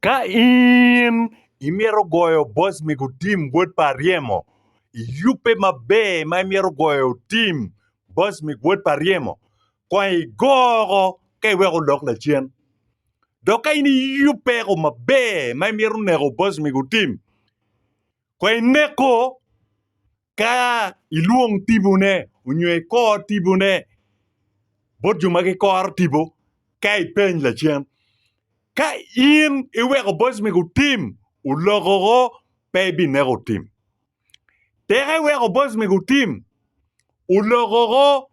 Ka in imiero goyo Bosmic Otim wuod Pariemo, yupe mabe ma imiero goyo tim Bosmic wuod Pariemo, kwa igogo ka iweko dok na chien. Dok ka in iyupego mabe ma imiero nego Bosmic Otim, kwa ineko ka iluong tibune, unywe kor tibune, bot juma ki kor tibo, ka ipenj la chien. Ka in iweko Bosmic Otim, ulogogo pebi nego tim. Teka iweko Bosmic Otim, ulogogo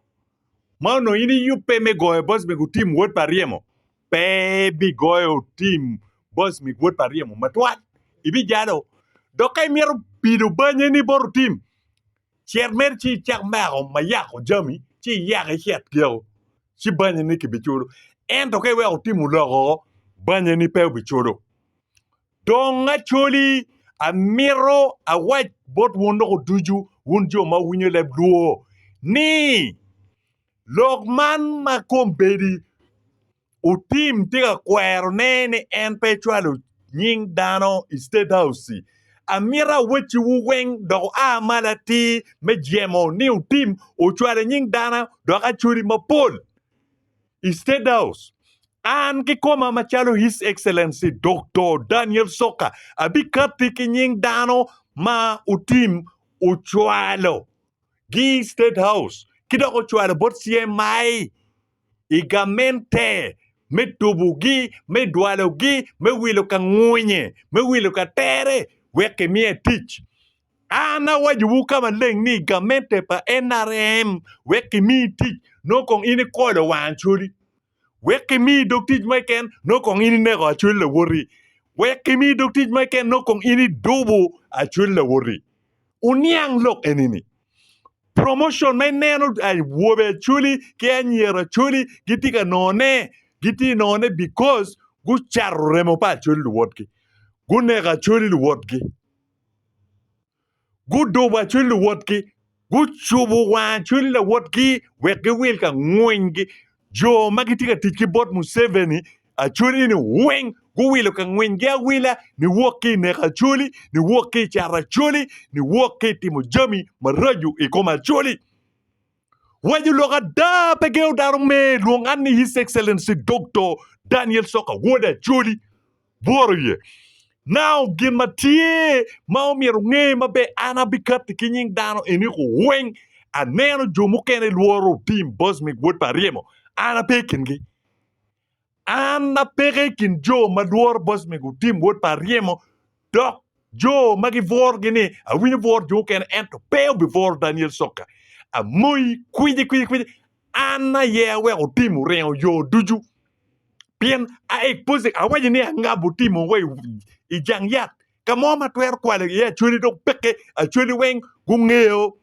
mano ini yupe me goyo Bosmic Otim wuod Pariemo, pebi goyo tim Bosmic wuod Pariemo matwat, ibi jado. Doka imiero pido banye ni boro tim, chier mer chi chak mako mayako jami, chi yake chiat kiyo, chi banye ni kibichudo. Ento ka iweko tim ulogogo, banye ni peu bichudo. Donga choli amiro awach bot wundo ko tuju wunjo ma winyo leb duo. Ni logman ma kombedi utim tiga kwero nene en pechwalo nying dano statehouse. Amira wechi wuweng do amalati me jemo ni utim uchwale nying dana do achuri mapol statehouse. An ki koma machalo His Excellency Dr. Daniel Soka abi kati ki nying dano ma utim uchwalo gi statehouse kidoko chwalo bot CMI igamente me tubugi me dwalogi me wilo ka ng'unye me wilo ka tere weke mie tich. Ana wajubu kama leng ni igamente pa NRM weke mi tich no kong ini kodo wanchuli. Weke mi dok tij maken no kong ini nego achul la wori. Weke mi dok tij maken no kong ini dubu achul la wori. Uniang lok enini. Promotion may neno ay wobe chuli ke anyera chuli giti ka giti none because gu charo remo pa chuli luwotki. Gu nega chuli luwotki. Gu doba chuli luwotki. Gu chubu wan chuli luwotki weke wil ka ngwengi. Jo magitika tiki bot Museveni a chuli ni weng gu wilo ka ngwengi a wila ni woki nega chuli ni woki chara chuli ni woki timo jami maraju ikoma chuli. Waju loga da pegeo darume luongani His Excellency Dr. Daniel Soka woda chuli boroye. Now gimatie maomiero nge mabe anabikati kinying dano eniko weng aneno jomukene luoro team Bosmic wuod Pariemo. Ana pekingi. Ana pekin jo maluor Bosmic Otim wuod Pariemo dok jo magivor gini a winyo vor jo ken ento peo before Daniel Soka. A muy kwiji. Ana yewe Otim reo yo duju. Pien a ekpose a waji ni ngabu timo we ijang yat. Kamo matwer kwale ye chuli dok peke a chuli weng gungeo.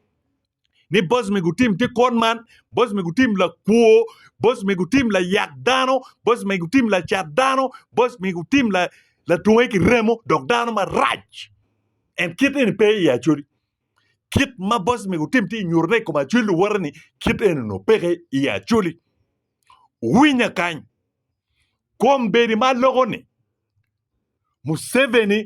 Ni Bosmic Otim ti konman, Bosmic Otim la kuo, Bosmic Otim la yak dano, Bosmic Otim la chat dano, Bosmic Otim la tunge ki remo, dok dano ma raj. En kit en pe ya churi. Kit ma Bosmic Otim ti nyurne koma chuli warni, kit en no peke ya chuli. Winya kany. Kombedi ma logoni. Museveni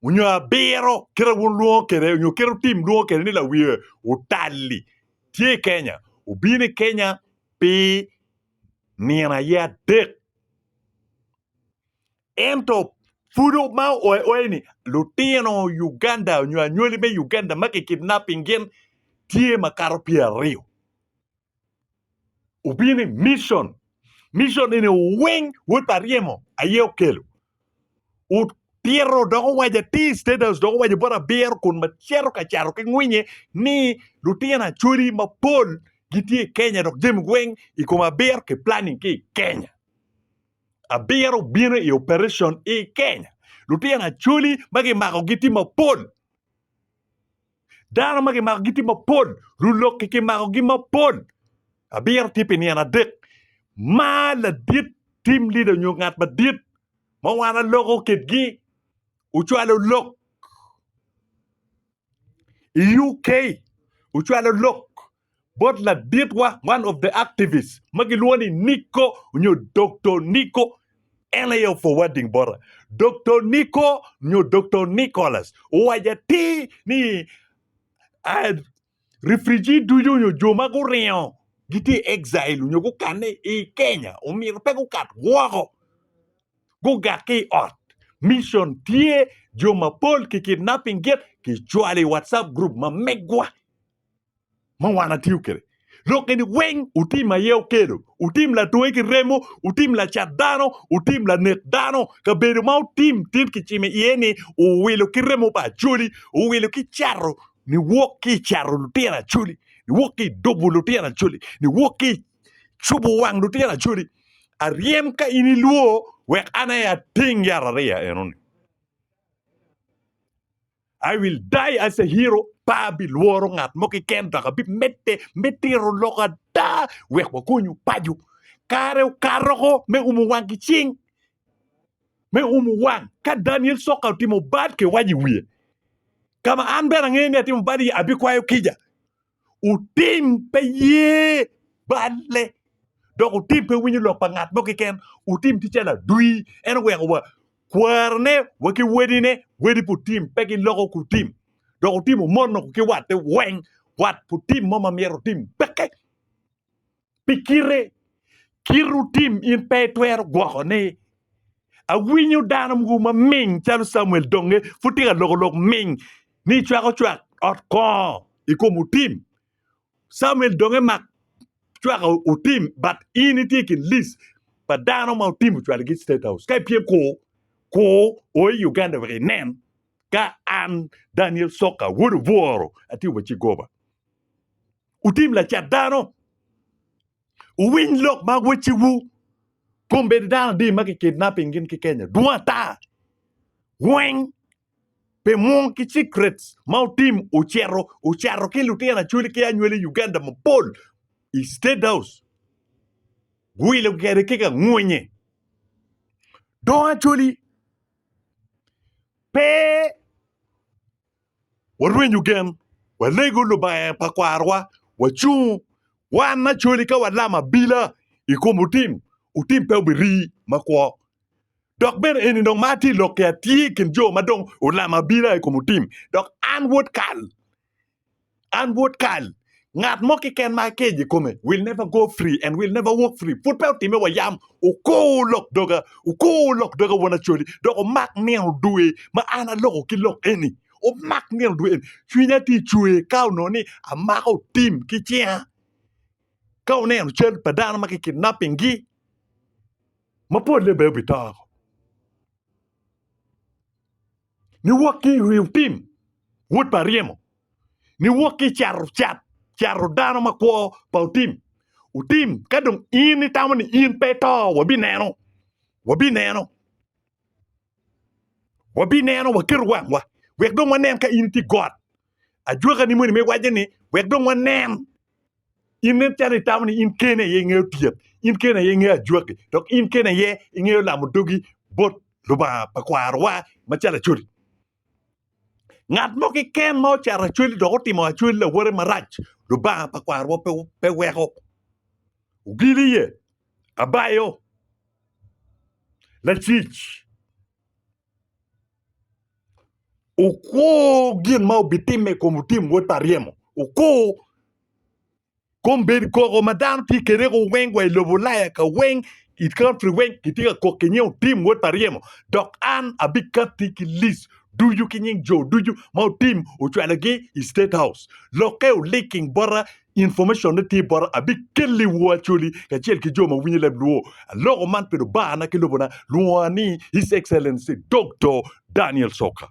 unyo abiro kira luo kere unyo kero tim luo kere ni la wie utali tie Kenya ubini Kenya pi niana ya dek ento fudo ma oeni lutino Uganda unyo anyoli be Uganda maki kidnapping gen tie makaro pia rio ubini mission in a wing wood Pariemo aye okelo Piero dogo waja ti status dogo waja bora biero kun machero kacharo ke ngwinye ni lutiana churi mapol giti Kenya dok jem gweng ikoma bier ke planning ki Kenya. A biero bino i operation i Kenya. Lutiana churi magi mako giti mapol. Dano magi mako giti mapol. Lulok kiki mako giti mapol. A biero tipi ni ana dek. Ma la dit team leader nyo ngat ma dit. Mawana logo kitgi. Uchwalo lok UK uchwalo lok but la ditwa one of the activists magiluani Nico unyo Dr. Nico ela yo forwarding bora Dr. Nico nyo Dr. Nicholas wajati ni refugee duyo nyo joma go rio giti exile nyo go kane e Kenya umir pe go kat wako go gaki ot mission tie joma pol ki kidnapping get ki chwali WhatsApp group ma megwa ma wana tiukere Lokeni weng utim ma yeo kedo utim la tueki remo utim la chat dano utim la net dano ka bedo ma utim tin ki chime yeni o wilo ki remo pa chuli o wilo ki charro ni woki charro lutera chuli ni woki dobu lutera chuli ni woki chubu wang lutera chuli ariem ka ini luo wek ana ya ting yara rea enoni I will die as a hero. Pabi luoro ngat moki kenda ka bi metiro loka da wek wakunyu paju. Kare karoko me umuwang kiching. Me umuwang ka Daniel Soka timo bad ke waji wie. Kama anbera ngene timo badi abi kwayo kija. Utim pe ye badle. Dok utim pe winyu lok pangat moki ken utim tichela dui eno wek wa kwarne waki wedine wedi putim peki loko kutim doko tim mono ki wate weng wat putim mama miero tim peke pikire kiru tim in petwer gwakone a winyu dano mguma ming chalo Samuel Donge futiga loko ming ni chwako chwak ot ko iko mutim Samuel Donge mak chwako utim but initi kin list pa dano ma utim chwalo ki statehouse kai piem ko o Uganda vre nen ka an Daniel Soka wodu voro ati wachi goba utim la chat dano win lok ma wachi wu kombe dano di ma ki kidnapping in ki Kenya duata weng pe mon ki secrets ma utim uchero ki lutena chuli ki anywele Uganda mapol I state house wile gere kika ngunye don actually pe warwen yugen walego lo ba pakwarwa wachu wana choli ka walama bila ikomutim utim pe biri makwo dok ben eni dong mati lokia ti kin jo madong ulama bila ikomutim dok anwood kal ngat mo ki ken ma keji kome will never go free and will never walk free put pe time wa yam uko lok doga wana choli dok mak ne duwe ma ana loko ki lok eni o mak ne duwe chwinya ti chwe kaw no ni amako tim ki chia kaw ne chel padana ma ki kidnapping gi ma pod le be bita ni waki hu tim wood pariemo ni waki charo dano ma ko pa utim kadong ini tamani in peto wabi neno wakir wa wek dong wanen ka in ti god a joga ni moni me wajeni wek dong wanen in ne tani tamani in kene ye ngeu tiet in kene ye ngeu jogi dok in kene ye ngeu la mudogi bot luba pakwarwa machala churi ngat mo ki ken mo chara chuli do timo chuli le wore marach luba pakwarwa pe weko ugili ye abayo la chich uko gin mau bitime como tim wot pariemo uko kombe ko madan ti kere ko wengwe lobulaya ka weng it country weng kitika ko kenyo tim wot pariemo dok an abika tiki list do you kinying jo do you mau tim uchwalagi state house lokeo leaking bora information ne ti bora abi kelli wachuli ka chel ki joma winyi lebluo logo man pedo ba na kilobona luani his excellency Dr. Daniel Soka